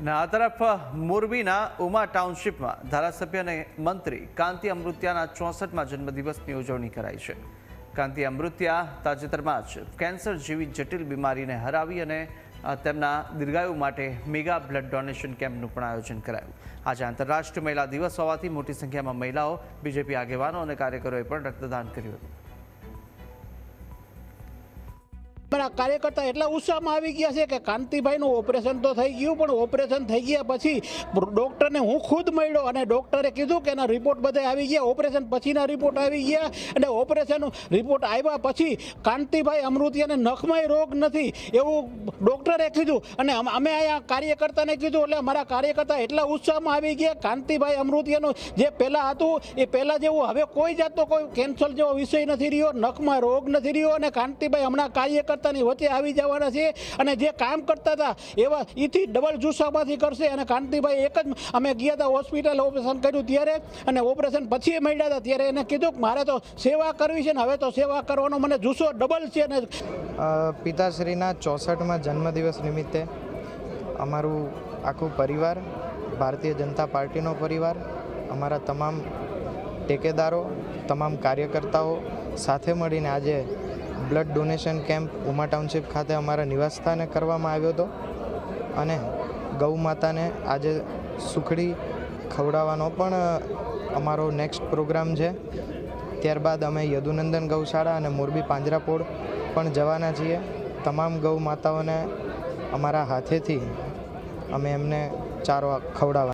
ને આ તરફ મોરબીના ઉમા ટાઉનશીપમાં ધારાસભ્ય અને મંત્રી કાંતિ અમૃતિયાના 64મા જન્મદિવસની ઉજવણી કરાઈ છે। કાંતિ અમૃતિયા તાજેતરમાં જ કેન્સર જેવી જટિલ બીમારીને હરાવી અને તેમના દીર્ઘાયુ માટે મેગા બ્લડ ડોનેશન કેમ્પનું પણ આયોજન કરાયું। આજે આંતરરાષ્ટ્રીય મહિલા દિવસ હોવાથી મોટી સંખ્યામાં મહિલાઓ, બીજેપી આગેવાનો અને કાર્યકરોએ પણ રક્તદાન કર્યું હતું। कार्यकर्ता एटला उत्साह में आई गया है कि कांतिभाई ऑपरेशन तो थी गयु, पण ऑपरेशन थी गया पछी डॉक्टर ने हूँ खुद मळ्यो अने डॉक्टरे कीधुं के रिपोर्ट बधा आवी गया। ऑपरेशन पछीना रिपोर्ट आवी गया अने ऑपरेशन रिपोर्ट आव्या पछी कांतिभाई अमृतियाने नखमाय रोग नथी एवुं डॉक्टरे कीधुं अने अमे आ कार्यकर्ताने कीधुं एटले अमारा कार्यकर्ता एटला उत्साह में आई गया। कांतिभाई अमृतियानो जे पहेला हतुं ए पहेला जेवुं हवे कोई जातनो कोई केन्सर जेवो विषय नथी रह्यो, नखमां रोग नथी रह्यो अने कांतिभाई हमणां कार्यकर्ता वच्चे आवी जवाना छे अने जे काम करता था एवा इथी डबल जुस्सामांथी करशे। अने कांतिभाई एक ज अमे गया था होस्पिटल ऑपरेशन कर्युं त्यारे अने ऑपरेशन पछी मळ्या था त्यारे एने कीधुं के मारे तो सेवा करवी छे ने हवे तो सेवा करवानो मने जुस्सो डबल छे। ने पिताश्रीना 64मा जन्मदिवस निमित्ते अमारुं आखुं परिवार, भारतीय जनता पार्टीनो परिवार, अमारा तमाम टेकेदारो, तमाम कार्यकर्ताओ साथे मळीने आजे blood donation Kemp Uma township खाते अमारा निवासस्थाने करवामां आव्यो हतो अने गौ माताने आजे सुखड़ी खवडाववानो पण अमारो नेक्स्ट प्रोग्राम छे। त्यारबाद अमे यदुनंदन गौशाळा अने मोरबी પાંજરાપોળ पण जवाना छीए। तमाम गौ माताओने अमारा हाथेथी अमे एमने चारो खवडाववाना।